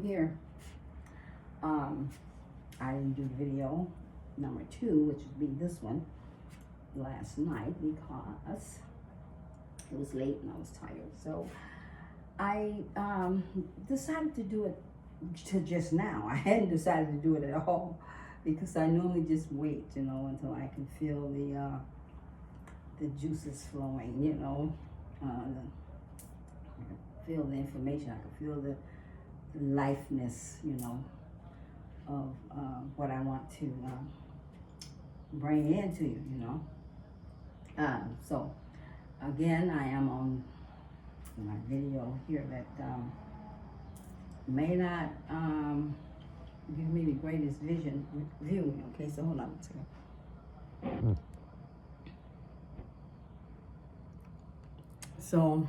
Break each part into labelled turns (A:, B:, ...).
A: here. I didn't do video number 2, which would be this one, last night because it was late and I was tired. So I decided to do it to just now. I hadn't decided to do it at all because I normally just wait, you know, until I can feel the juices flowing, you know. I can feel the information. I can feel the lifeness, you know, of what I want to bring into you, you know. So again, I am on my video here that may not give me the greatest view. Okay, so hold on a second. So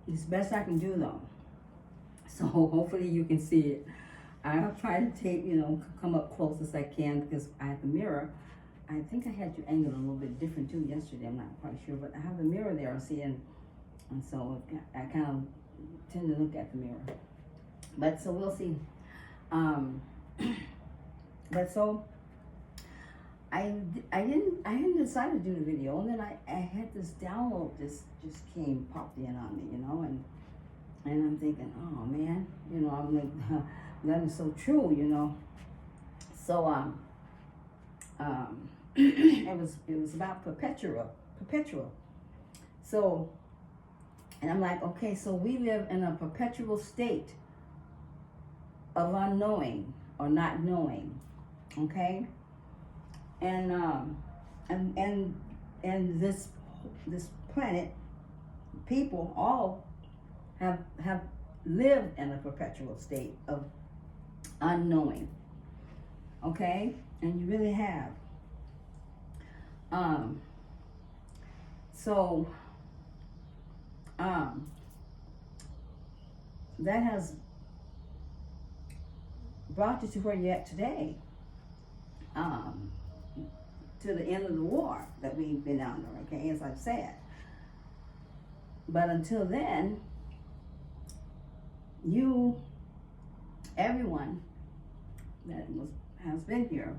A: it's best I can do though. So hopefully you can see it. I'll try to take, you know, come up close as I can because I have the mirror. I think I had you angled a little bit different too yesterday. I'm not quite sure, but I have the mirror there, see, and so I kind of tend to look at the mirror. But so we'll see. But so I hadn't decided to do the video, and then I had this download just popped in on me, you know, and I'm thinking, oh man, you know, I'm like, that is so true, you know. So it was about perpetual. So, and I'm like, okay, so we live in a perpetual state of unknowing or not knowing, okay? And this planet, people all have lived in a perpetual state of unknowing, okay? And you really have. So that has brought you to where you're at today, to the end of the war that we've been under, okay, as I've said. But until then, everyone that has been here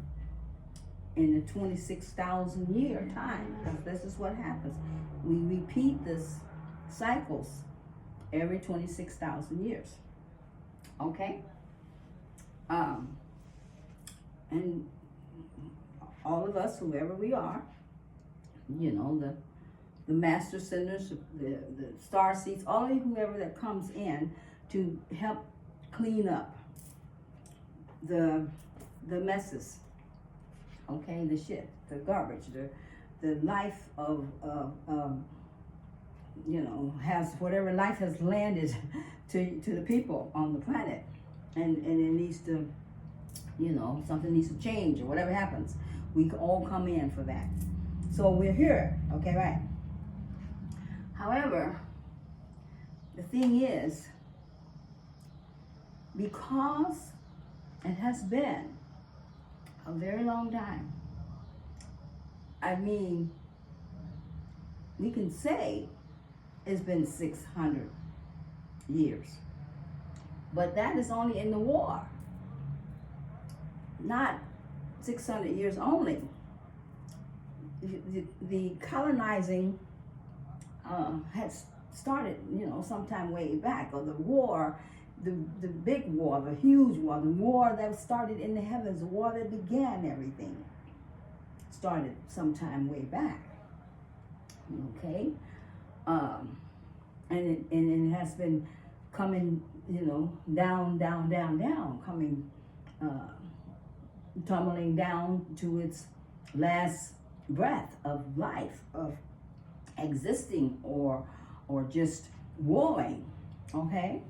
A: in the 26,000 year time, because this is what happens. We repeat this cycles every 26,000 years, okay? And all of us, whoever we are, you know, the master senders, the star seeds, all of you, whoever that comes in to help clean up the messes, okay, the shit, the garbage, the life of you know, has whatever life has landed to the people on the planet, and it needs to, you know, something needs to change or whatever happens. We can all come in for that. So we're here, okay, right? However, the thing is, because it has been a very long time, I mean, we can say it's been 600 years, but that is only in the war, not 600 years only. The colonizing had started, you know, sometime way back, or the war, the big war, the huge war, the war that started in the heavens, the war that began everything, started sometime way back, okay? And it has been coming, you know, down, coming, tumbling down to its last breath of life, of existing or just warring, okay?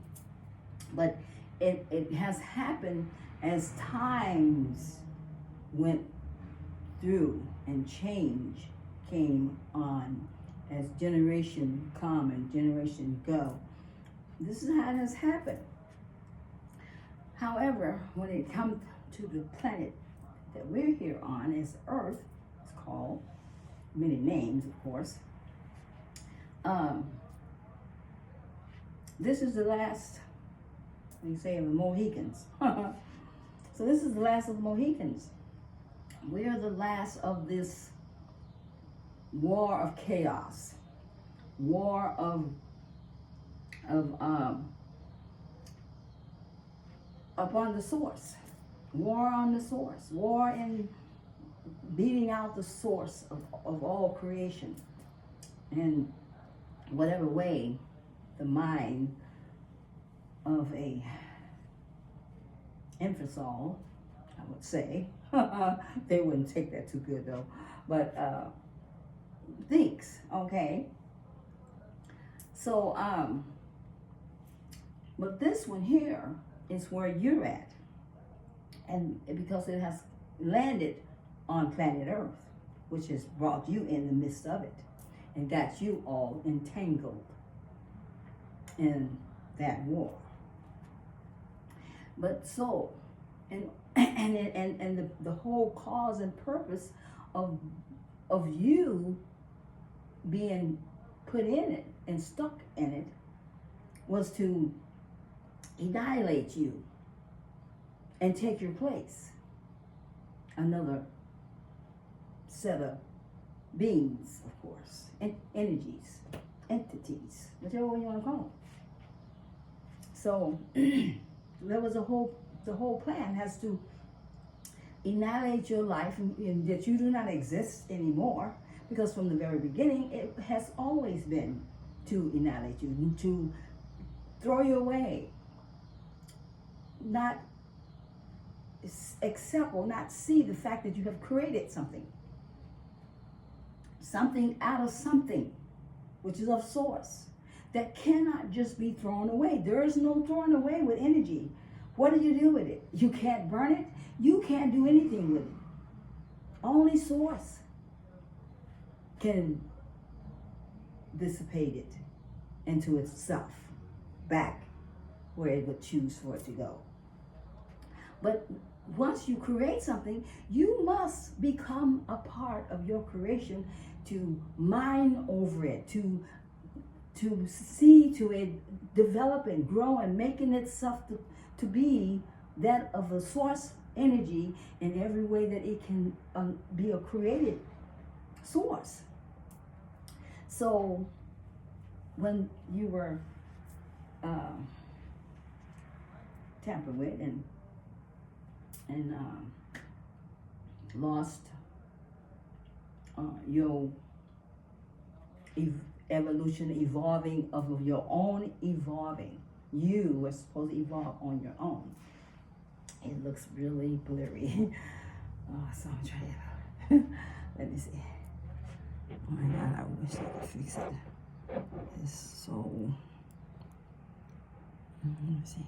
A: But it has happened as times went through and change came on, as generation come and generation go. This is how it has happened. However, when it comes to the planet that we're here on, is Earth, it's called, many names, of course. this is the last, they say, of the Mohicans. So this is the last of the Mohicans. We are the last of this war of chaos, war of upon the source, war on the source, war in beating out the source of all creation. In whatever way the mind of a infidel, I would say, they wouldn't take that too good though, but thinks, okay? So, but this one here is where you're at. And because it has landed on planet Earth, which has brought you in the midst of it and got you all entangled in that war. But so, and the whole cause and purpose of you being put in it and stuck in it was to annihilate you and take your place. Another set of beings, of course, and energies, entities, whichever one you want to call them. So there was the whole plan has to annihilate your life and that you do not exist anymore, because from the very beginning it has always been to annihilate you, to throw you away, not accept or not see the fact that you have created something out of something, which is of source, that cannot just be thrown away. There is no throwing away with energy. What do you do with it? You can't burn it. You can't do anything with it. Only source can dissipate it into itself, back where it would choose for it to go. But once you create something, you must become a part of your creation, to mine over it, to see to it developing, growing, making itself to be that of a source energy in every way that it can be a created source. So when you were tampered with and lost your evolution, evolving of your own evolving. You were supposed to evolve on your own. It looks really blurry. So I'm trying to, let me see. Oh my God, I wish I could fix it. It's so, let me see.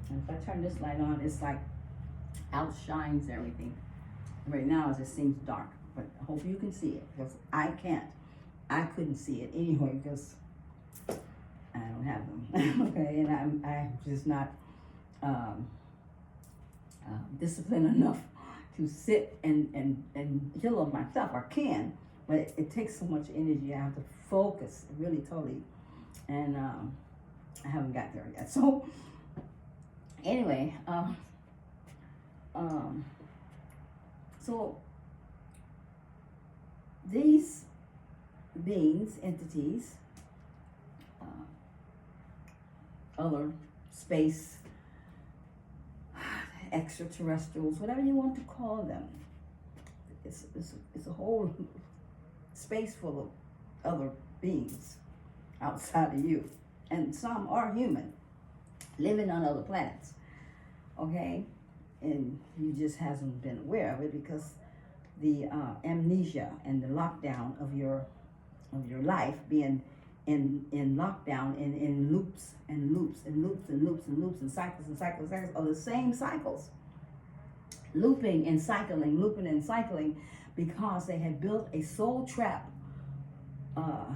A: If I turn this light on, it's like outshines everything. Right now it just seems dark, but I hope you can see it, because I can't. I couldn't see it anyway because I don't have them. Okay, and I'm just not disciplined enough to sit and heal on myself. I can, but it takes so much energy. I have to focus really totally, and I haven't got there yet. So anyway, so these beings, entities, other space, extraterrestrials, whatever you want to call them, it's a whole space full of other beings outside of you, and some are human, living on other planets. Okay, and you just hasn't been aware of it because the amnesia and the lockdown of your life, being in lockdown, in loops and loops and loops and loops and loops and cycles and cycles and cycles of the same cycles, looping and cycling, because they had built a soul trap, I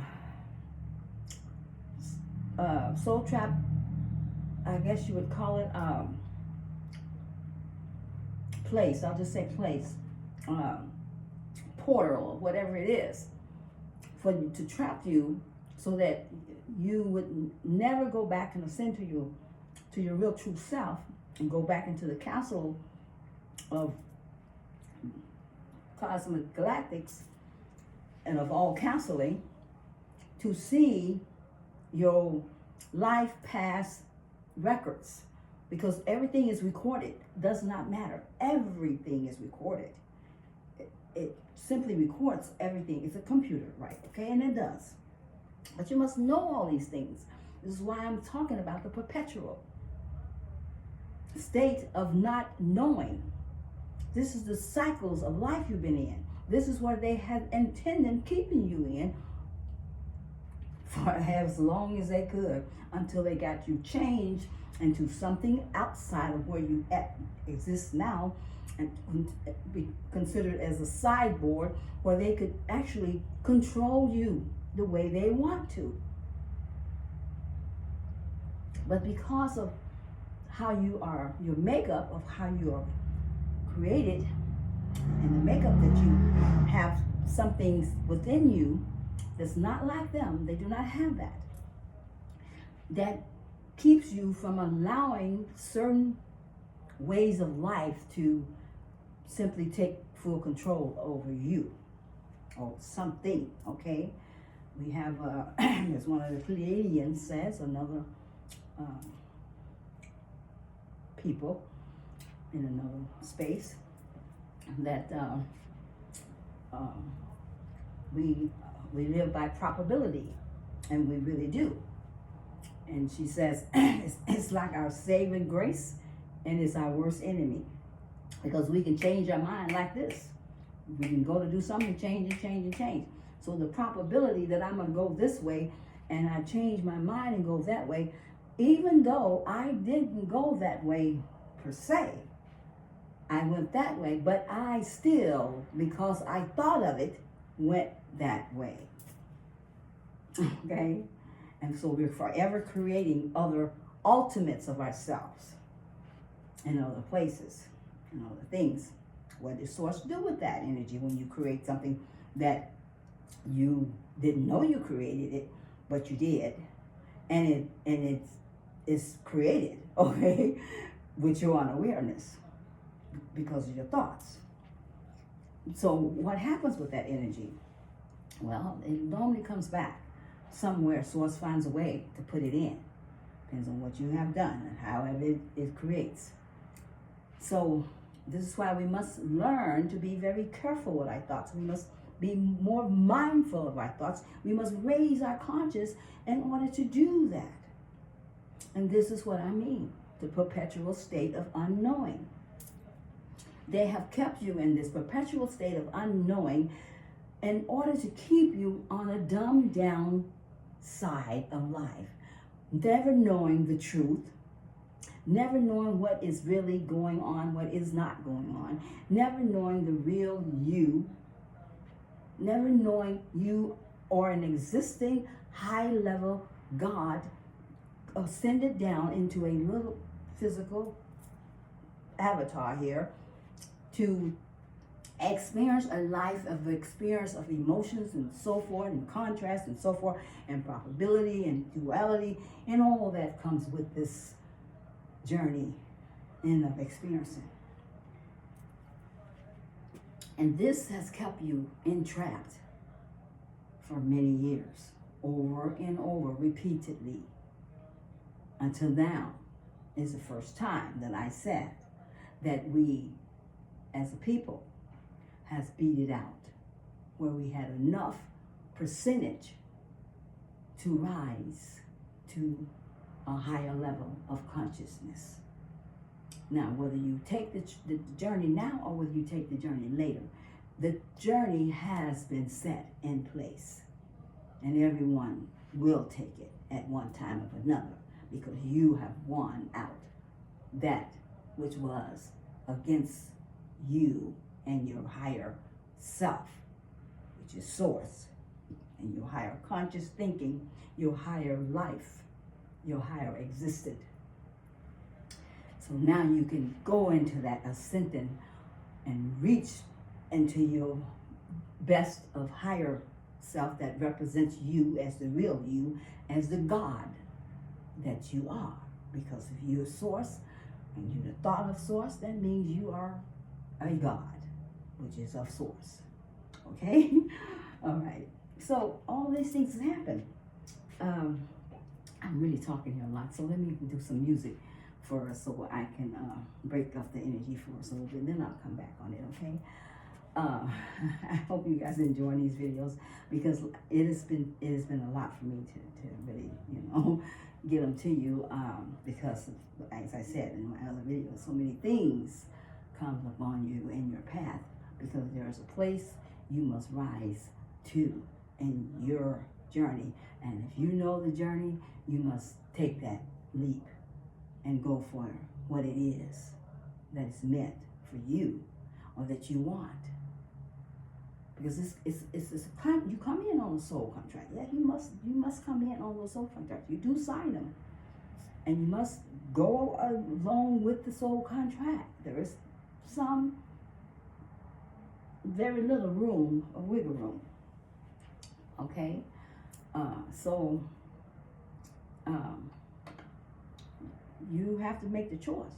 A: guess you would call it, place, I'll just say place, portal, or whatever it is, to trap you so that you would never go back and ascend to your real true self and go back into the castle of cosmic galactics and of all counseling, to see your life past records, because everything is recorded. Does not matter. Everything is recorded. It simply records everything. It's a computer, right? Okay, and it does. But you must know all these things. This is why I'm talking about the perpetual state of not knowing. This is the cycles of life you've been in. This is what they had intended keeping you in for as long as they could, until they got you changed into something outside of where you exist now, and be considered as a sideboard where they could actually control you the way they want to. But because of how you are, your makeup of how you are created, and the makeup that you have, some things within you that's not like them, they do not have that. That keeps you from allowing certain ways of life to simply take full control over you or something, okay? We have, as one of the Pleiadians says, another people in another space, that we live by probability, and we really do. And she says it's like our saving grace, and it's our worst enemy, because we can change our mind like this. We can go to do something, change and change and change. So the probability that I'm going to go this way, and I change my mind and go that way, even though I didn't go that way per se, I went that way, but I still, because I thought of it, went that way. Okay? And so we're forever creating other ultimates of ourselves in other places and other things. What does Source do with that energy when you create something that you didn't know you created it, but you did, and it's created, okay, with your unawareness because of your thoughts. So what happens with that energy? Well, it normally comes back somewhere. Source finds a way to put it in. Depends on what you have done and however it creates. So this is why we must learn to be very careful with our thoughts. We must be more mindful of our thoughts. We must raise our conscious in order to do that. And this is what I mean, the perpetual state of unknowing. They have kept you in this perpetual state of unknowing in order to keep you on a dumbed down side of life, never knowing the truth, never knowing what is really going on, what is not going on, never knowing the real you, never knowing you are an existing high-level God ascended down into a little physical avatar here to experience a life of experience of emotions and so forth, and contrast and so forth, and probability and duality, and all that comes with this journey in of experiencing. And this has kept you entrapped for many years, over and over, repeatedly, until now is the first time that I said that we, as a people, has beat it out, where we had enough percentage to rise to a higher level of consciousness. Now, whether you take the journey now or whether you take the journey later, the journey has been set in place, and everyone will take it at one time or another, because you have won out that which was against you and your higher self, which is Source, and your higher conscious thinking, your higher life, your higher existed. So now you can go into that ascending and reach into your best of higher self that represents you as the real you, as the God that you are. Because if you're source and you're the thought of source, that means you are a God, which is of source. Okay? All right. So all these things happen. I'm really talking here a lot, so let me do some music for us so I can break up the energy for us a little bit, then I'll come back on it, okay? I hope you guys enjoy these videos, because it has been a lot for me to really, get them to you, because as I said in my other videos, so many things come upon you in your path, because there's a place you must rise to in your journey. And if you know the journey, you must take that leap and go for what it is that is meant for you, or that you want. Because you come in on a soul contract. Yeah, you must come in on those soul contracts. You do sign them, and you must go along with the soul contract. There is some very little room, or wiggle room. Okay, you have to make the choice,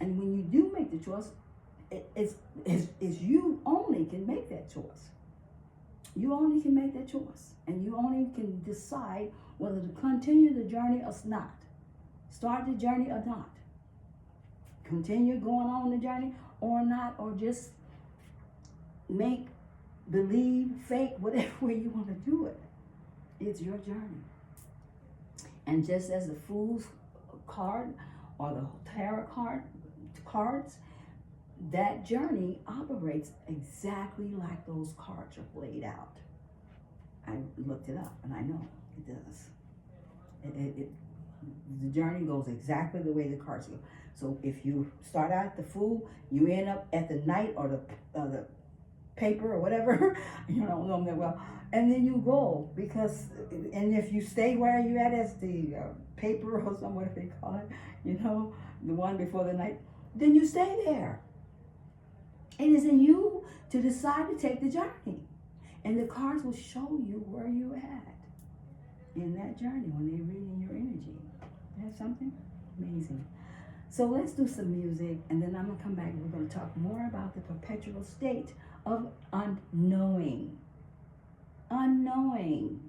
A: and when you do make the choice, it's you only can make that choice. You only can make that choice, and you only can decide whether to continue the journey or not, start the journey or not, continue going on the journey or not, or just make, believe, fake, whatever way you want to do it. It's your journey. And just as the Fool's card or the tarot cards, that journey operates exactly like those cards are laid out. I looked it up, and I know it does. The journey goes exactly the way the cards go. So if you start out the Fool, you end up at the Knight or the paper or whatever, you don't know them that well, and then you go, and if you stay where you at as the paper or something, what they call it, the one before the Knight, then you stay there. It is in you to decide to take the journey, and the cards will show you where you're at in that journey when they're reading your energy. That's something amazing. So let's do some music, and then I'm going to come back and we're going to talk more about the perpetual state of unknowing. Unknowing,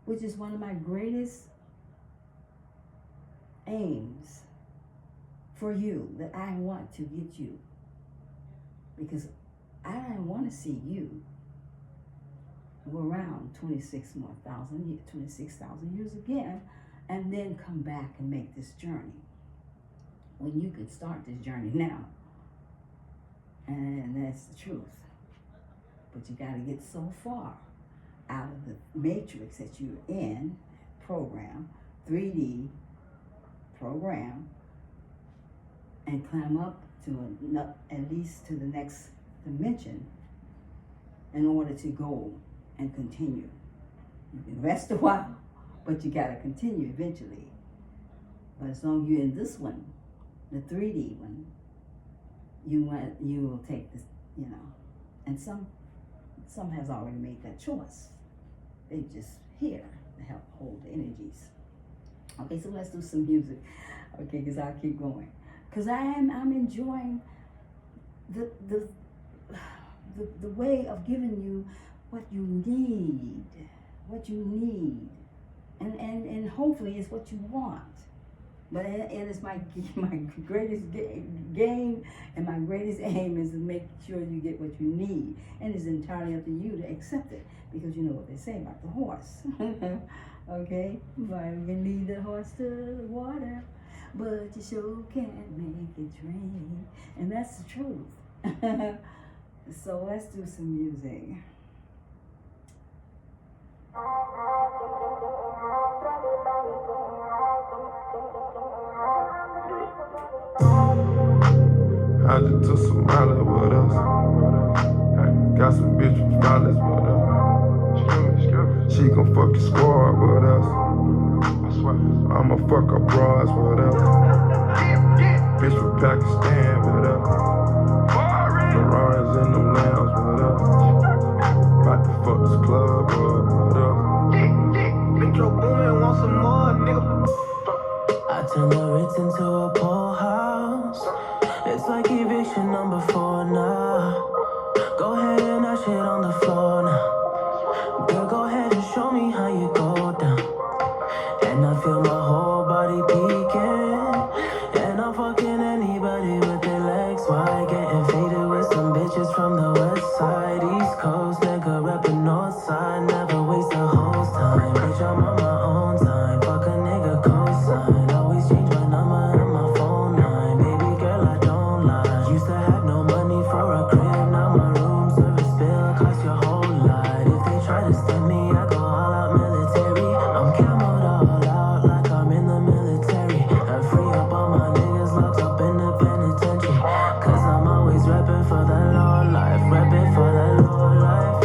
A: which is one of my greatest aims for you, that I want to get you. Because I don't want to see you go around 26,000 years again, and then come back and make this journey, when you could start this journey now. And that's the truth. But you got to get so far out of the matrix that you're in, program, 3D program, and climb up to at least to the next dimension in order to go and continue. You can rest a while, but you got to continue eventually. But as long as you're in this one, the 3D one, you will take this, and some has already made that choice. They just here to help hold the energies. Okay, so let's do some music. Okay, because I'll keep going. Because I'm enjoying the way of giving you what you need, and hopefully it's what you want. But it is my greatest game, and my greatest aim is to make sure you get what you need. And it's entirely up to you to accept it, because you know what they say about the horse. Okay? Well, you can lead the horse to the water, but you sure can't make it rain. And that's the truth. So let's do some music.
B: I just took some mileage with us. Got some bitch with violence with us. She gon' fuck your squad with us. I'ma fuck her bras with us. Bitch from Pakistan with us. Ferraris in them lambs with us. About to fuck the
C: like eviction number 4 now. Go ahead and that shit on the floor now. Girl, go ahead and show me how you go down. And I feel my whole body peeking. And I'm fucking anybody with their legs wide. Getting faded with some bitches from the west side. East Coast, nigga reppin' north side. Never waste a hoe's time. Bitch, I'm on my own time. Fuck a nigga cosign. Always change my number and my phone line. Baby girl, I don't lie. Used to have no money for a crib. Now my room service bill cost your whole lot. If they try to stem me, I go all out military. I'm camoed all out like I'm in the military. I free up all my niggas locked up in the penitentiary. Cause I'm always reppin' for the low life. Reppin' for the low life.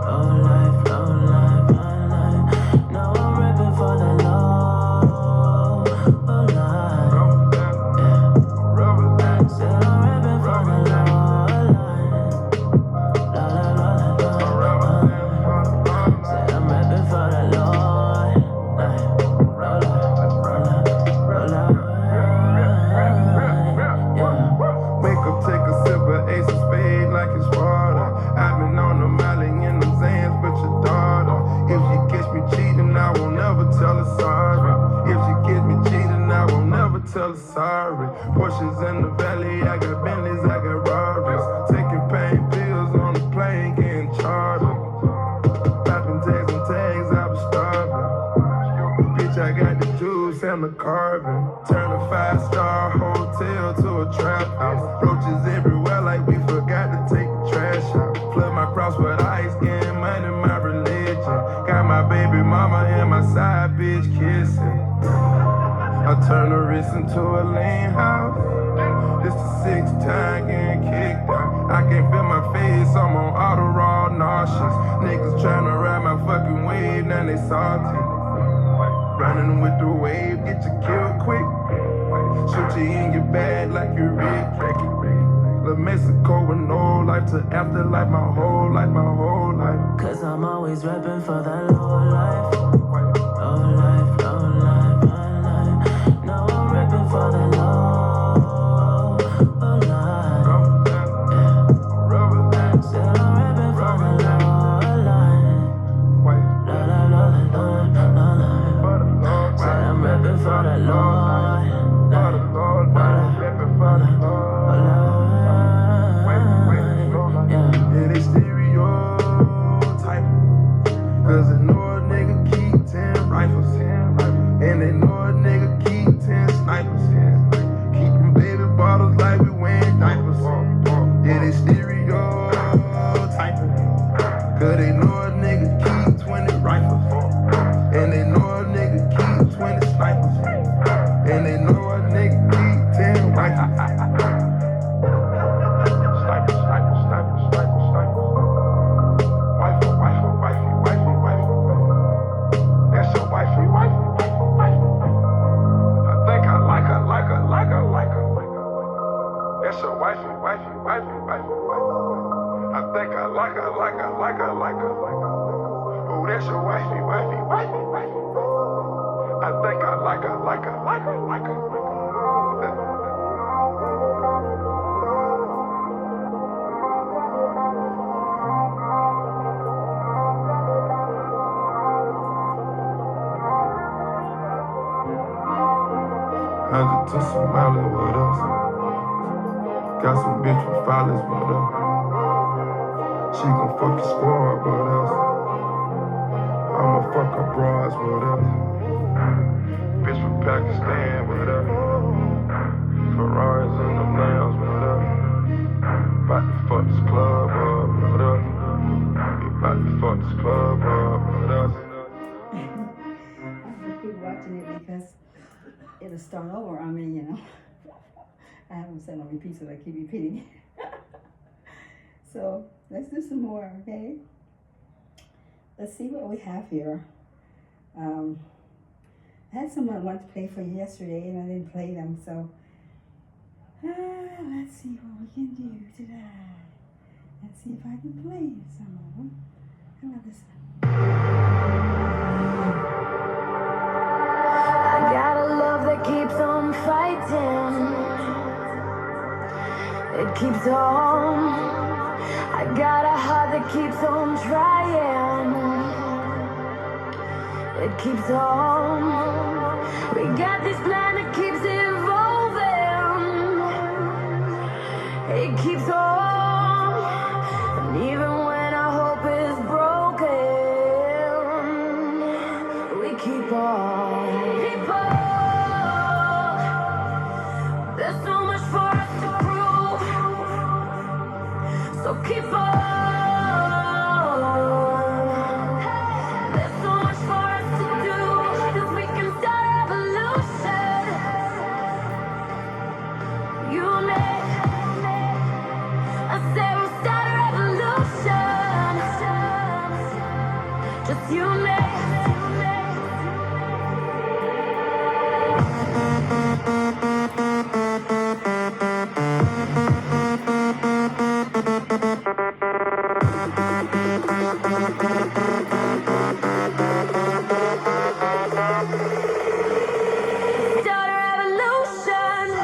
C: Low life, low life, low life. No, I'm reppin' for the low life. Yeah. Said I'm reppin' for the low life. La la la la la la. Said I'm reppin' for the low life. Low life, low life. Yeah.
B: Wake up, take a sip of Ace of Spade like it's water. I've been on the Molly in them Zans, but your daughter. If she catch me cheating, I won't never tell her sorry. If she catch me cheating, I won't never tell her sorry. Porsches in the valley, I got Bentleys, I got Rarries. Taking pain pills on the plane, getting chartered. Popping tags and tags, I was starving. Bitch, I got the juice and the carbon. Turn a 5-star hotel to a trap house. Roaches everywhere like we forgot to take the trash out. Flood my cross with ice, getting money, my religion. Got my baby mama and my side bitch kissing. I turn the wrist into a lean house. This the 6th time getting kicked out. I can't feel my face, I'm on Adderall, nauseous. Niggas tryna ride my fucking wave, now they salty. Running with the wave, get you killed quick. Shoot you in your bag like you Rick. La Mexico with no life to afterlife, my whole life, my whole life.
C: Cause I'm always reppin' for the low life. Low life, low life, low life. No, I'm reppin' for the low life. Yeah. Said I'm reppin' for the low life. La la la la la la. Said I'm reppin' for the low life.
B: Yeah, they stereotype. Cause they know a nigga keep 10 rifles. And they know a nigga keep 10 snipers. Keeping baby bottles like we wearing diapers. Yeah, they stereotyping. Cause they know a nigga keep 20 rifles. And they know a nigga keep 20 snipers. And they know a nigga keep 10 rifles. That's your wifey, wifey, wifey, wifey. I think I like her, like her, like her, like her. Oh, that's your wifey, wifey, wifey, wifey. I think I like her, like her, like her, like her. Hundred to Somalia with us. Got some bitch with violence with us. She gon' fuck your squad with us. I'ma fuck her bras with us. Bitch from Pakistan with us. Ferraris and them nails with us. About to fuck this club up with us. We about to fuck this club up with us.
A: I keep watching it because it'll start over on me, you know. I haven't said on repeat, so I keep repeating. So let's do some more, okay? Let's see what we have here. I had someone want to play for you yesterday, and I didn't play them, so let's see what we can do today. Let's see if I can play some of them. How about this one? I got a love that keeps on fighting.
C: It keeps on. I got a heart that keeps on trying. It keeps on. We got this plan that keeps evolving. It keeps on. And even when our hope is broken, we keep on. Keep on. There's so much for us to prove. So keep on. There's so much for us to do. 'Cause we can start a revolution. You and me. I said we'll start a revolution. Just you and me. Start a revolution.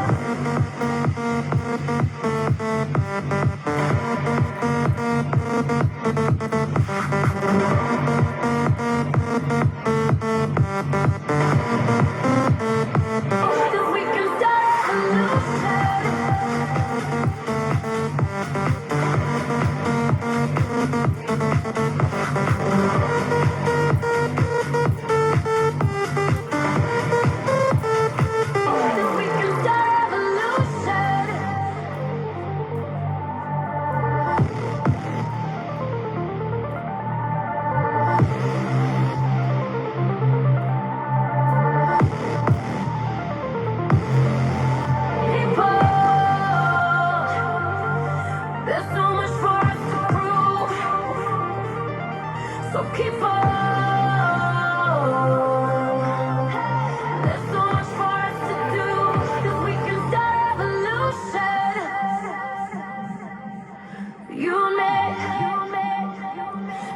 C: Cause we can start a Cause we can start a revolution. People, there's so much for us to prove. So keep on. There's so much for us to do. 'Cause we can start a revolution. You and me.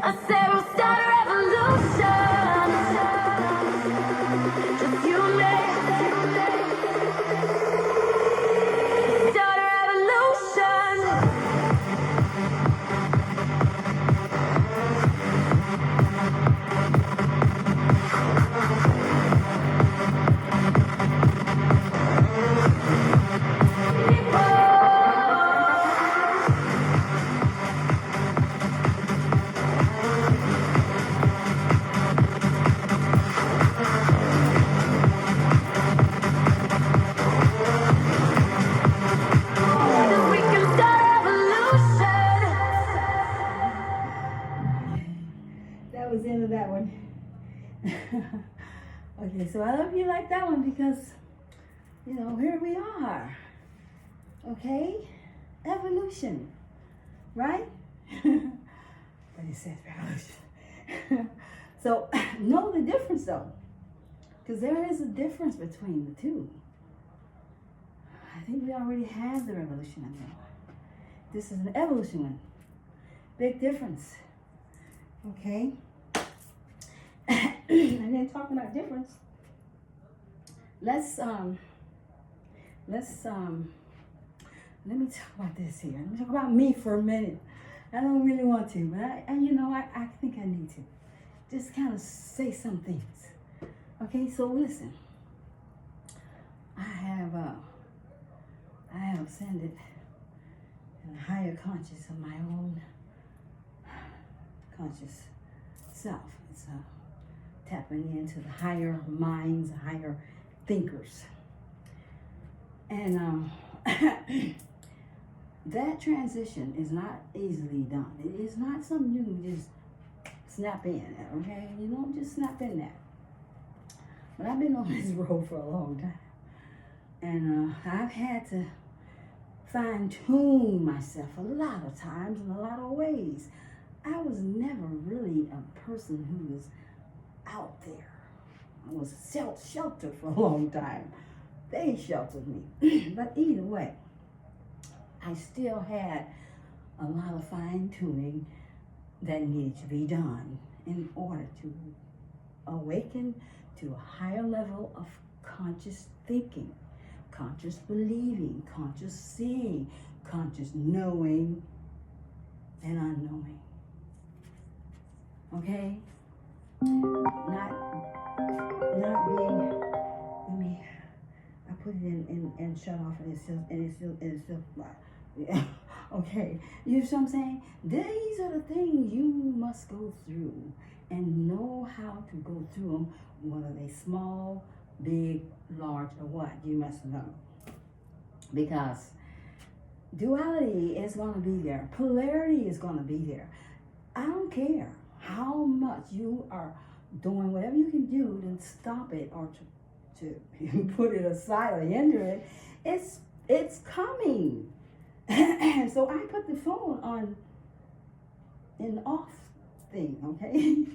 C: I said we'll start a revolution. Just you and me. Start a revolution. Cause we can start a revolution.
A: That was the end of that one. Okay, so I hope you like that one because, you know, here we are. Okay? Evolution. Right? But it says revolution. So, know the difference though. Because there is a difference between the two. I think we already have the revolution in there. This is an evolution one. Big difference. Okay? And then talking about difference, let me talk about this here. Let me talk about me for a minute. I don't really want to, but I think I need to. Just kind of say some things. Okay, so listen. I have ascended in a higher conscious of my own conscious self. It's tapping into the higher minds, higher thinkers. And that transition is not easily done. It is not something you can just snap in, okay? You don't just snap in that. But I've been on this road for a long time. And I've had to fine-tune myself a lot of times in a lot of ways. I was never really a person who was out there. I was sheltered for a long time. They sheltered me. But either way, I still had a lot of fine-tuning that needed to be done in order to awaken to a higher level of conscious thinking, conscious believing, conscious seeing, conscious knowing and unknowing. Okay? Not being, I put it in and shut off and it's still yeah. Okay, you know what I'm saying? These are the things you must go through and know how to go through them, whether they small, big, large, or what, you must know. Because duality is going to be there. Polarity is going to be there. I don't care how much you are doing whatever you can do to stop it or to put it aside or hinder it. It's coming. So I put the phone on an off thing, okay?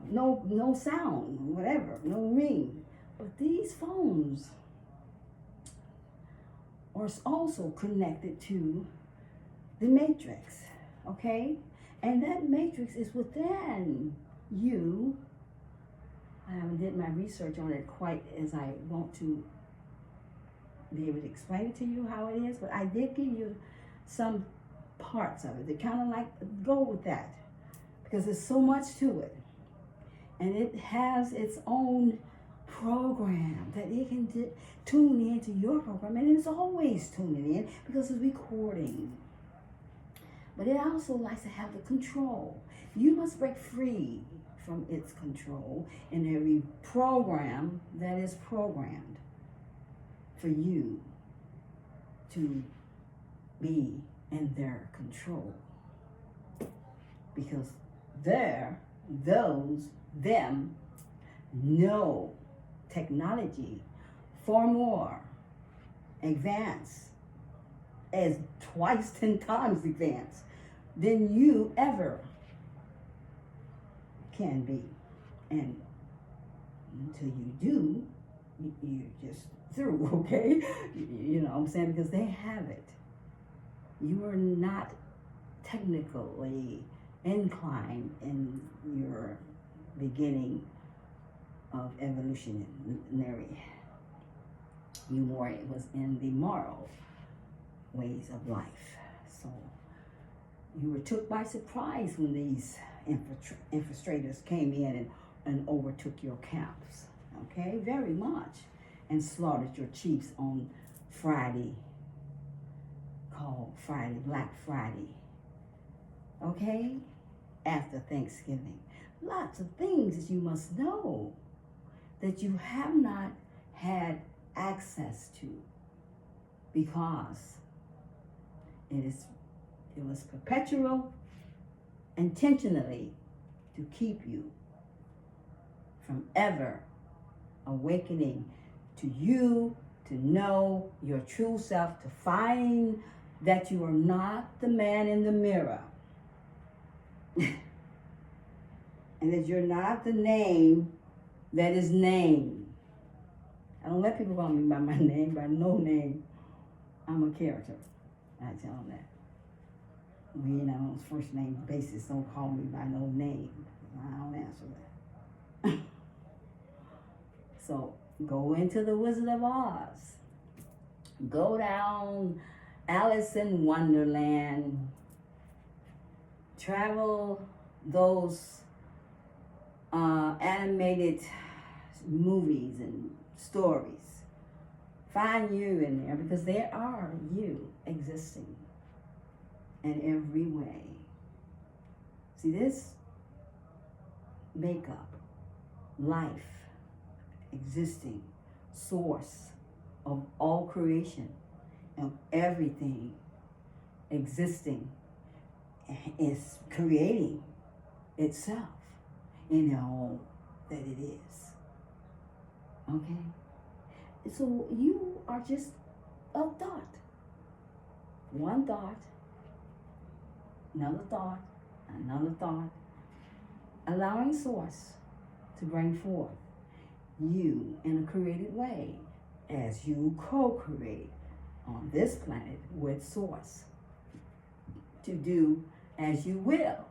A: No sound, whatever, no ring. But these phones are also connected to the matrix, okay? And that matrix is within you. I haven't did my research on it quite as I want to be able to explain it to you how it is, but I did give you some parts of it to kind of like go with that, because there's so much to it. And it has its own program that it can tune into your program, and it's always tuning in because it's recording. But it also likes to have the control. You must break free from its control in every program that is programmed for you to be in their control. Because them know technology far more advanced, as twice, 10 times advanced than you ever can be. And until you do, you're just through, okay? You know what I'm saying? Because they have it. You are not technically inclined in your beginning of evolutionary. You more it was in the moral ways of life. So you were took by surprise when these infiltrators came in and overtook your camps, okay? Very much. And slaughtered your chiefs on Friday, called Black Friday, okay? After Thanksgiving. Lots of things that you must know that you have not had access to, because it was perpetual, intentionally, to keep you from ever awakening to you, to know your true self, to find that you are not the man in the mirror. And that you're not the name that is named. I don't let people call me by my name, by no name. I'm a character. I tell them that. We, on first name basis, don't call me by no name. I don't answer that. So go into the Wizard of Oz. Go down Alice in Wonderland. Travel those animated movies and stories. Find you in there, because there are you existing in every way. See, this makeup, life, existing, source of all creation, of everything existing, is creating itself in all that it is. Okay? So you are just a thought. One thought, another thought, allowing source to bring forth you in a created way as you co-create on this planet with source to do as you will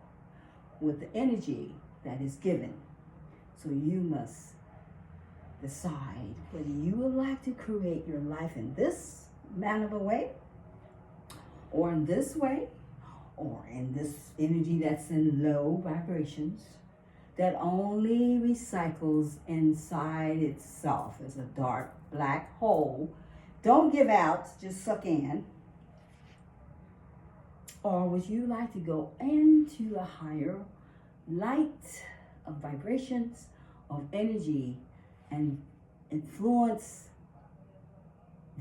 A: with the energy that is given. So you must decide whether you would like to create your life in this manner of a way, or in this way, or in this energy that's in low vibrations, that only recycles inside itself as a dark black hole. Don't give out, just suck in. Or would you like to go into a higher light of vibrations, of energy, and influence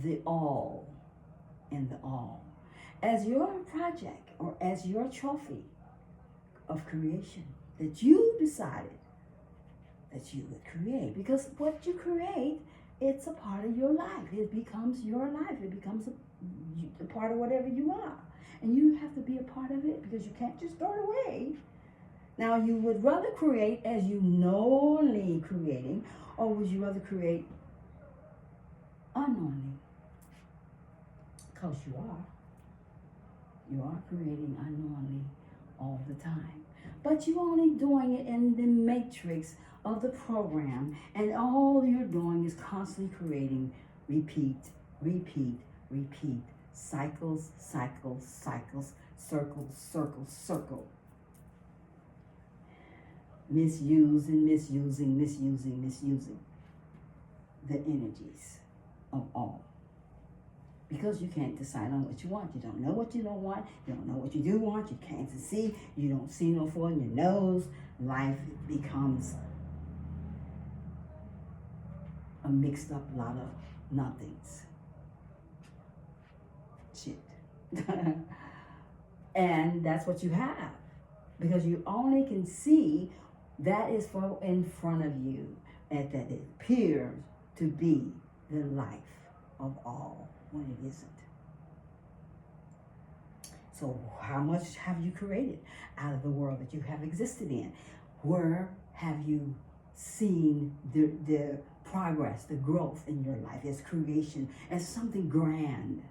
A: the all in the all as your project or as your trophy of creation that you decided that you would create? Because what you create, it's a part of your life. It becomes your life. It becomes a part of whatever you are. And you have to be a part of it, because you can't just throw it away. Now, you would rather create as you knowingly creating, or would you rather create unknowingly? Because you are. You are creating unknowingly all the time. But you're only doing it in the matrix of the program, and all you're doing is constantly creating, repeat, repeat, repeat, cycles, cycles, cycles, circles, circles, circle. Misusing, misusing, misusing, misusing the energies of all. Because you can't decide on what you want. You don't know what you don't want. You don't know what you do want. You can't see. You don't see no for in your nose. Life becomes a mixed up lot of nothings. Shit. And that's what you have. Because you only can see that is for in front of you, and that it appears to be the life of all, when it isn't. So how much have you created out of the world that you have existed in? Where have you seen the progress, the growth in your life as creation, as something grand?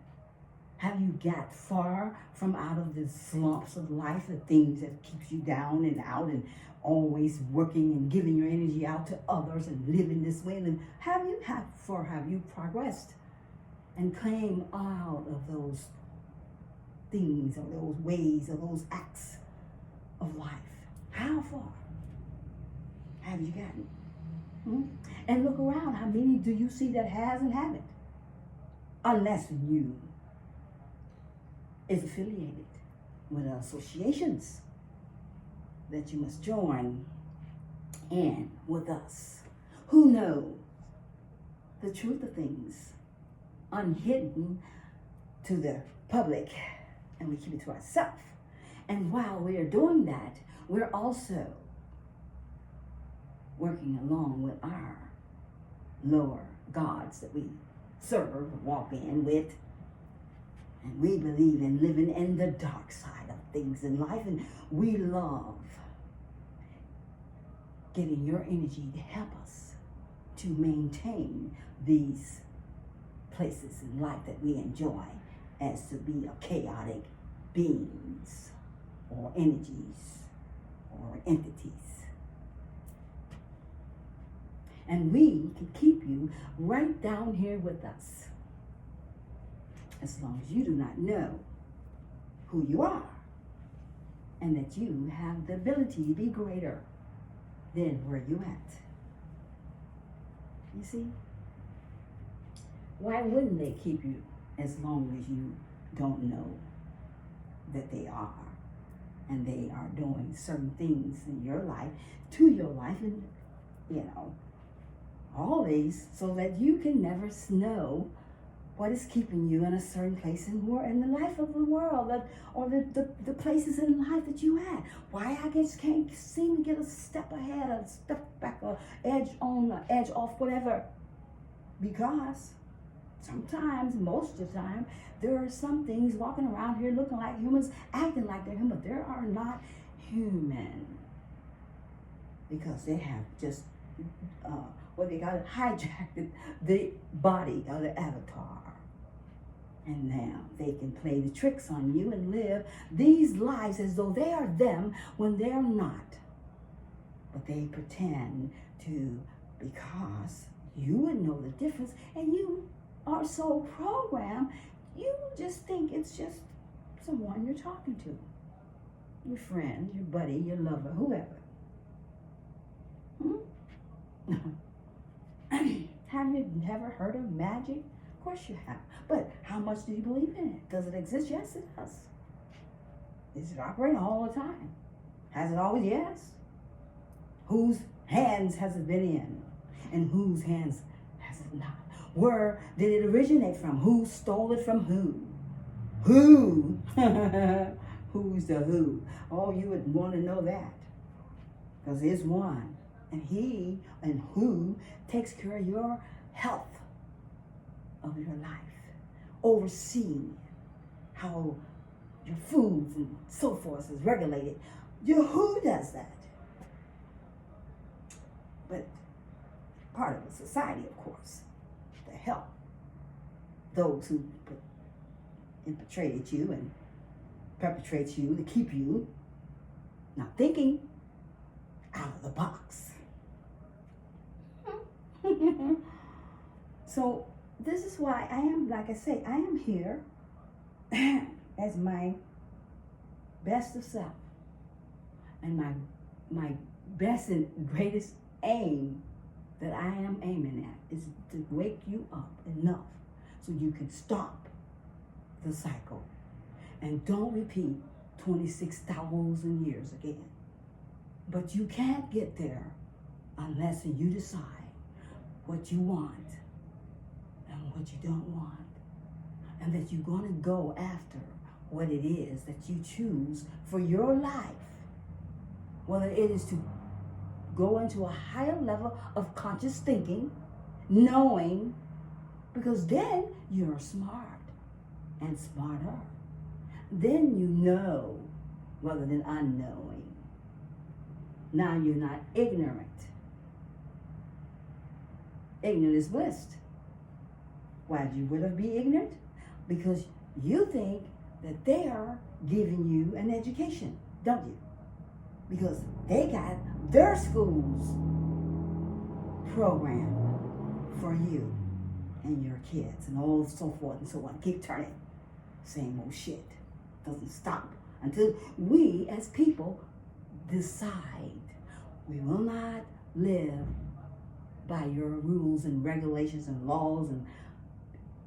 A: Have you got far from out of the slumps of life, the things that keeps you down and out and always working and giving your energy out to others and living this way? And have you progressed and came out of those things or those ways or those acts of life? How far have you gotten? And look around. How many do you see that has and haven't? Unless you is affiliated with associations that you must join in with us, who know the truth of things, unhidden to the public, and we keep it to ourselves. And while we are doing that, we're also working along with our lower gods that we serve, walk in with. And we believe in living in the dark side of things in life, and we love getting your energy to help us to maintain these places in life that we enjoy as to be a chaotic beings or energies or entities. And we can keep you right down here with us, as long as you do not know who you are, and that you have the ability to be greater than where you at. You see? Why wouldn't they keep you as long as you don't know that they are, and they are doing certain things in your life, to your life, and always, so that you can never know what is keeping you in a certain place in the life of the world, or the places in life that you had. Why I just can't seem to get a step ahead, a step back, or edge on, or edge off, whatever. Because sometimes, most of the time, there are some things walking around here looking like humans, acting like they're human, but they are not human. Because they have just, hijacked the body of the avatar. And now they can play the tricks on you and live these lives as though they are them when they're not. But they pretend to, because you would know the difference, and you are so programmed, you just think it's just the one you're talking to. Your friend, your buddy, your lover, whoever. Have you never heard of magic? Of course you have. But how much do you believe in it? Does it exist? Yes, it does. Is it operating all the time? Has it always? Yes. Whose hands has it been in? And whose hands has it not? Where did it originate from? Who stole it from who? Who? Who's the who? Oh, you would want to know that. Because there's one. And he and who takes care of your health of your life. Overseeing how your foods and so forth is regulated. Your who does that? But part of the society, of course, to help those who infiltrated you and perpetrate you to keep you not thinking out of the box. So this is why I am, like I say, I am here as my best of self. And my best and greatest aim that I am aiming at is to wake you up enough so you can stop the cycle and don't repeat 26,000 years again. But you can't get there unless you decide what you want and what you don't want, and that you're going to go after what it is that you choose for your life, whether it is to go into a higher level of conscious thinking, knowing, because then you're smart and smarter. Then you know rather than unknowing. Now you're not ignorant. Ignorant is bliss. Why would you be ignorant? Because you think that they are giving you an education, don't you? Because they got their school's program for you and your kids and all so forth and so on. Keep turning. Same old shit. Doesn't stop until we as people decide we will not live by your rules and regulations and laws and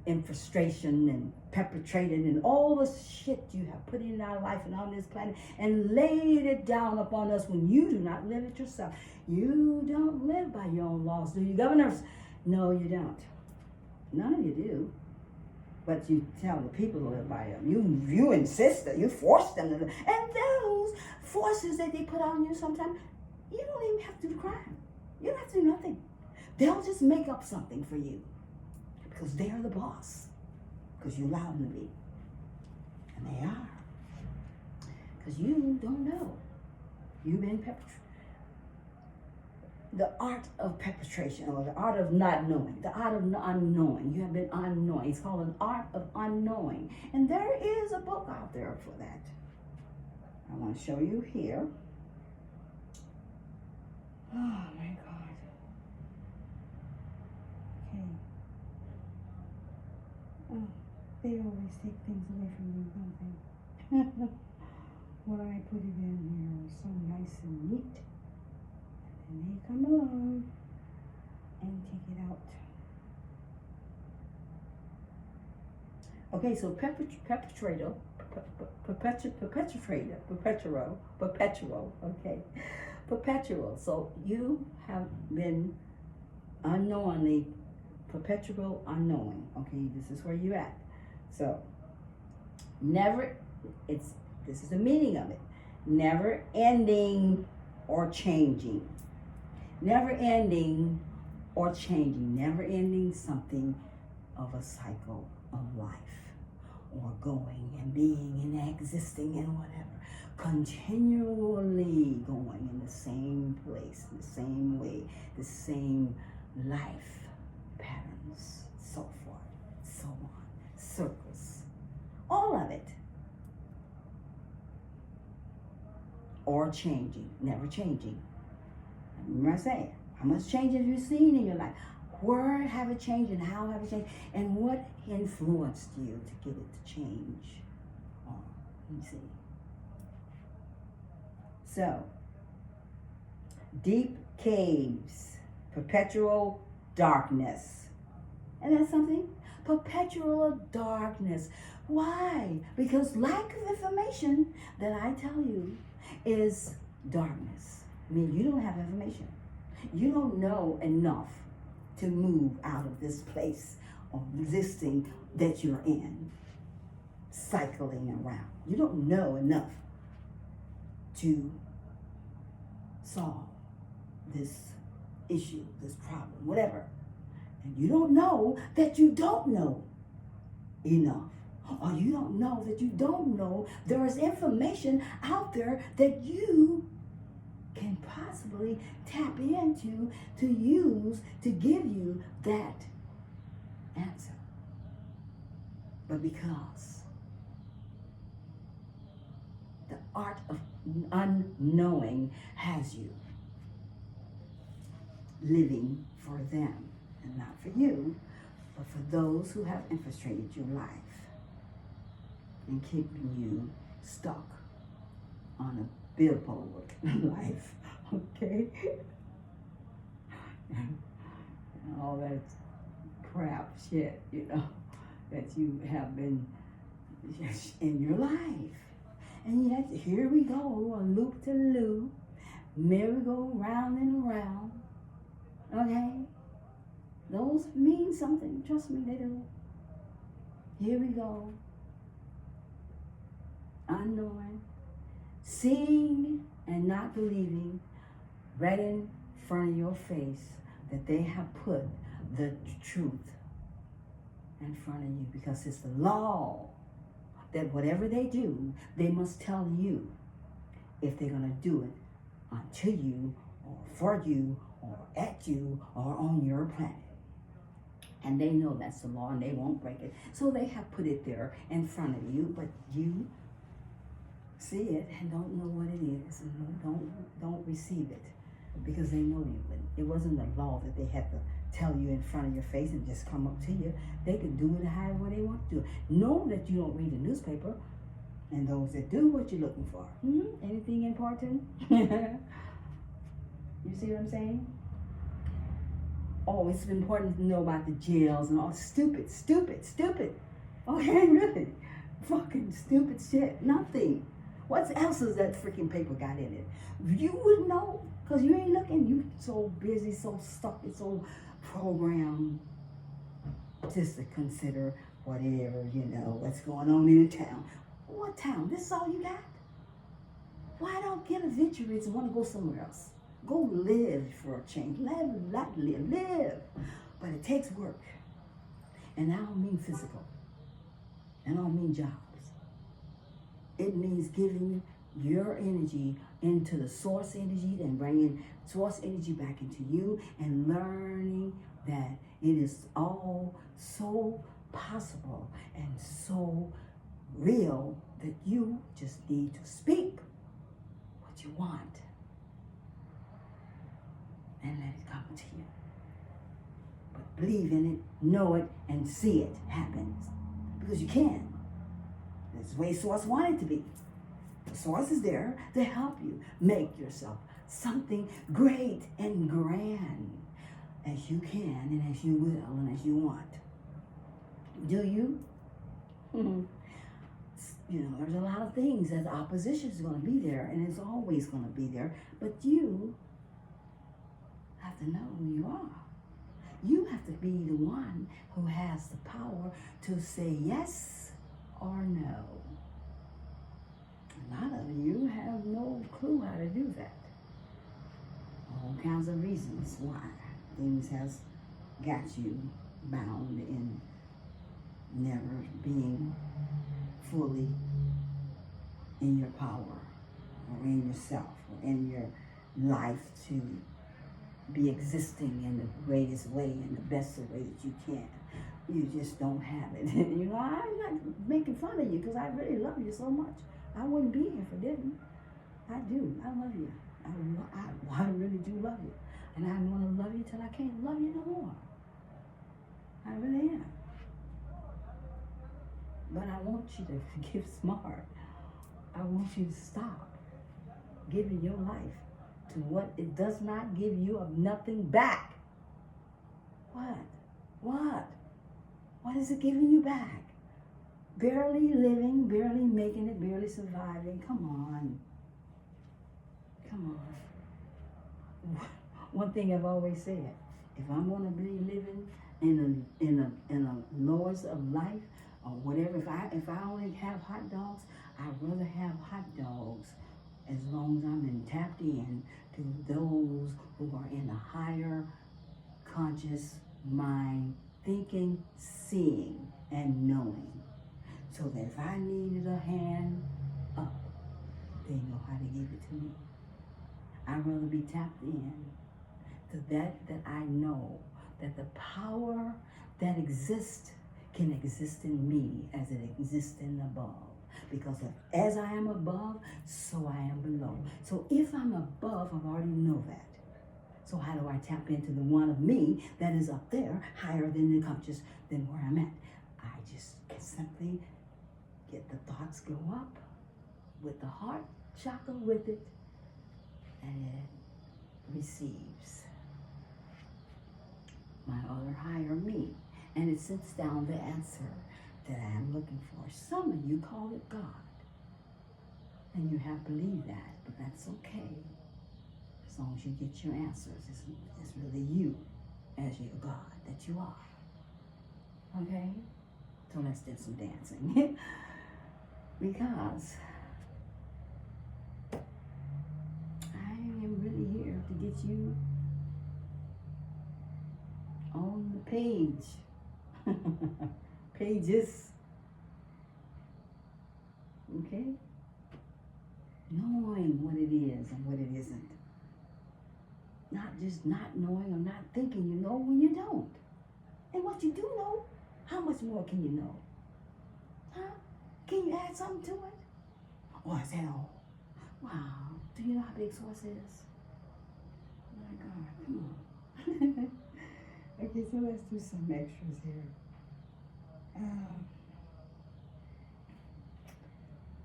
A: infiltration and perpetrated and all the shit you have put in our life and on this planet and laid it down upon us when you do not live it yourself. You don't live by your own laws, do you, governors? No, you don't. None of you do. But you tell the people to live by them. You insist that you force them to live. And those forces that they put on you sometimes, you don't even have to do the crime. You don't have to do nothing. They'll just make up something for you. Because they are the boss. Because you allow them to be. And they are. Because you don't know. You've been perpetrated. The art of perpetration, or the art of not knowing, the art of unknowing. You have been unknowing. It's called an art of unknowing. And there is a book out there for that. I want to show you here. Oh my God. Okay. Oh, they always take things away from you, don't they? What I put it in here is so nice and neat. And they come along and take it out. Okay, so perpetual, okay. Perpetual. So you have been unknowingly, perpetual unknowing. Okay, this is where you're at. So this is the meaning of it. Never ending or changing. Never ending or changing. Never ending something of a cycle of life. Or going and being and existing and whatever. Continually going in the same place, in the same way, the same life patterns, so forth, so on, circles, all of it. Or changing, never changing. Remember I say, how much change have you seen in your life? Where have it changed and how have it changed? And what influenced you to get it to change? Let me see. So, deep caves, perpetual darkness. And that's something? Perpetual darkness. Why? Because lack of information, that I tell you, is darkness. I mean, you don't have information. You don't know enough to move out of this place of existing that you're in, cycling around. You don't know enough to solve this issue, this problem, whatever. And you don't know that you don't know enough. Or you don't know that you don't know there is information out there that you can possibly tap into to use to give you that answer. But because the art of unknowing has you living for them and not for you, but for those who have infiltrated your life and keeping you stuck on a billboard life, okay? And all that crap shit, that you have been in your life. And yet, here we go, a loop to loop, merry-go round and round, okay? Those mean something, trust me, they do. Here we go. Unknowing, seeing and not believing right in front of your face that they have put the truth in front of you, because it's the law that whatever they do, they must tell you if they're going to do it unto you or for you or at you or on your planet. And they know that's the law and they won't break it. So they have put it there in front of you, but you see it and don't know what it is, and don't receive it, because they know you wouldn't. It wasn't the law that they had to tell you in front of your face and just come up to you. They could do it however they want to do it. Know that you don't read the newspaper, and those that do, what you're looking for. Anything important? You see what I'm saying? Oh, it's important to know about the jails and all stupid. Okay, really? Fucking stupid shit. Nothing. What else is that freaking paper got in it? You would know, because you ain't looking. You so busy, so stuck, and so programmed just to consider whatever, what's going on in the town. What town? This is all you got? Why don't get adventurous and want to go somewhere else? Go live for a change. Live. But it takes work. And I don't mean physical. And I don't mean jobs. It means giving your energy into the source energy and bringing source energy back into you and learning that it is all so possible and so real that you just need to speak what you want and let it come to you. But believe in it, know it, and see it happen. Because you can. That's the way Source wanted to be. The Source is there to help you make yourself something great and grand as you can and as you will and as you want. Do you? There's a lot of things that opposition is going to be there, and it's always going to be there. But you have to know who you are. You have to be the one who has the power to say yes or no. A lot of you have no clue how to do that. All kinds of reasons why things has got you bound in never being fully in your power or in yourself or in your life to be existing in the greatest way, in the best way that you can. You just don't have it. I'm not making fun of you because I really love you so much. I wouldn't be here if I didn't. I do. I love you. I really do love you. And I want to love you till I can't love you no more. I really am. But I want you to get smart want you to stop giving your life to what it does not give you of nothing back. What? What is it giving you back? Barely living, barely making it, barely surviving. Come on. One thing I've always said, if I'm going to be living in a lowest of life or whatever, if I only have hot dogs, I'd rather have hot dogs as long as I'm tapped in to those who are in a higher conscious mind, thinking, seeing, and knowing. So that if I needed a hand up, they know how to give it to me. I'd rather be tapped in to that I know that the power that exists can exist in me as it exists in above. Because as I am above, so I am below. So if I'm above, I already know that. So how do I tap into the one of me that is up there, higher than the conscious, than where I'm at? I just simply get the thoughts go up with the heart chakra with it, and it receives my other higher me, and it sits down the answer that I am looking for. Some of you call it God, and you have believed that, but that's okay. As long as you get your answers, it's really you as your God that you are. Okay? So let's do some dancing. Because I am really here to get you on the page. Pages. Okay? Knowing what it is and what it isn't. Not just not knowing or not thinking you know when you don't. And what you do know, how much more can you know? Huh? Can you add something to it? Or is that all? Wow. Do you know how big source is? Oh my God, come on. Okay, so let's do some extras here.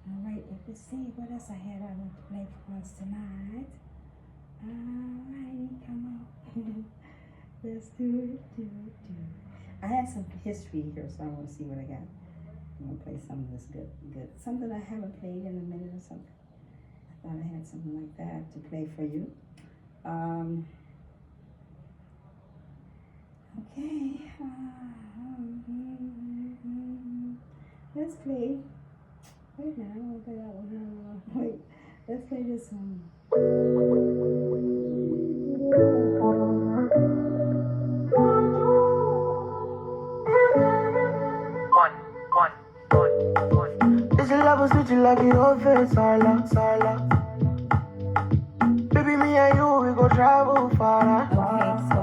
A: All right, let's see what else I had I want to play for us tonight. All righty, come on. Let's do it. I had some history here, so I want to see what I got. I'm going to play some of this good. Something I haven't played in a minute or something. I thought I had something like that to play for you. Okay. Let's play. Wait now, I don't want to play that one. Wait, let's play this one.
C: This love was switching like it all fits, Sala. Baby, me and you, we go travel far.
A: Okay, so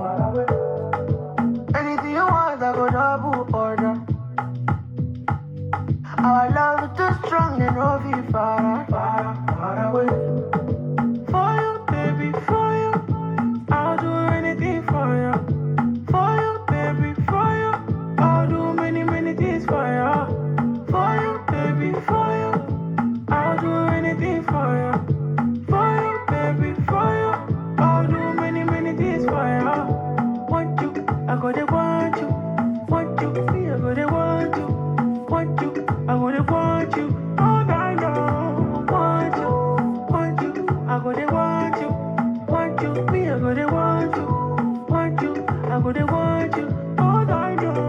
C: Anything you want, I go double order. Our love is too strong and no be far away. For you, baby, for you, I'll do anything for you. For you, baby, for you, I'll do many things for you. For you, baby, for you, I'll do anything for you. For you, baby, for you, I'll do many things for you. Want you, I go to want you. Want you, me, I go to want you. Want you, I go to want you. All night long. Want you, I go to want you. Want you, me, I go to want you. Want you, I go to want you. All night long.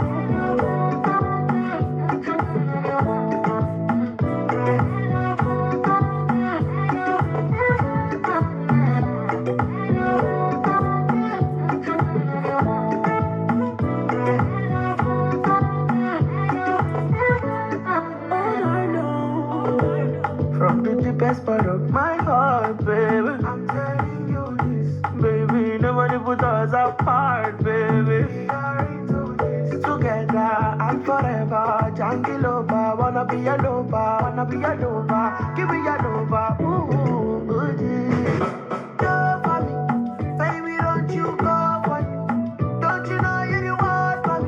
C: From the deepest part of my heart, baby, I'm telling you this. Baby, nobody put us apart, baby. We are into this together and forever. Jangiloba, wanna be a lover, give me a lover, ooh, yeah. Go for me, baby, don't you go for me. Don't you know you want for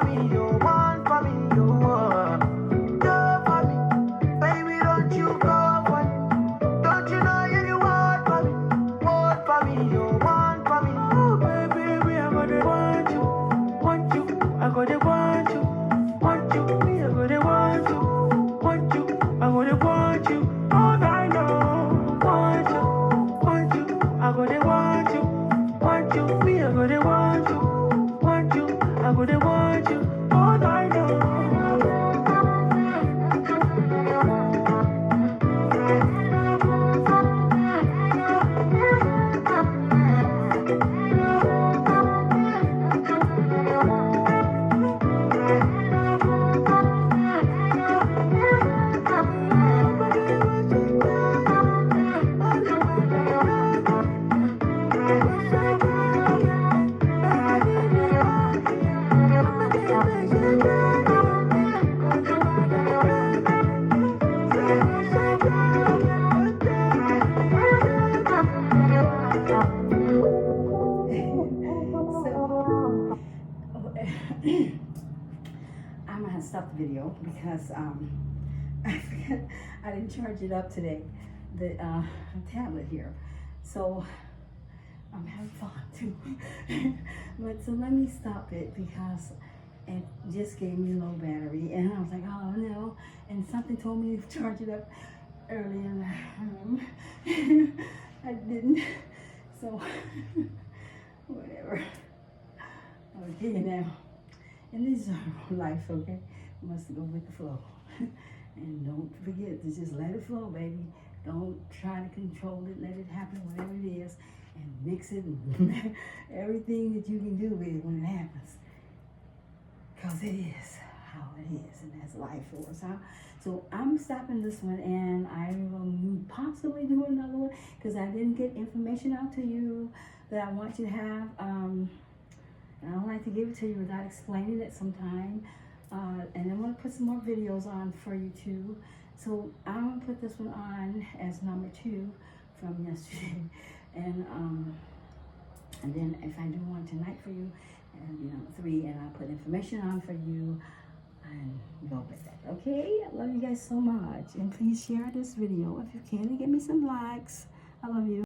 C: me, you want for me, you want. Go for me, baby, don't you go
A: video because I forgot I didn't charge it up today, the tablet here. So I'm having fun too. But so let me stop it because it just gave me low battery, and I was like, oh no, and something told me to charge it up earlier. I didn't, so whatever. Okay, now, and this is our life, okay? We must go with the flow. And don't forget to just let it flow, baby. Don't try to control it, let it happen, whatever it is, and mix it and everything that you can do with it when it happens. Because it is how it is, and that's life for us, huh? So I'm stopping this one, and I will possibly do another one because I didn't get information out to you that I want you to have. And I don't like to give it to you without explaining it sometime. And I'm going to put some more videos on for you too. So I'm going to put this one on as number 2 from yesterday. And then if I do one tonight for you, and number 3, and I'll put information on for you and go with that. Okay? I love you guys so much. And please share this video if you can and give me some likes. I love you.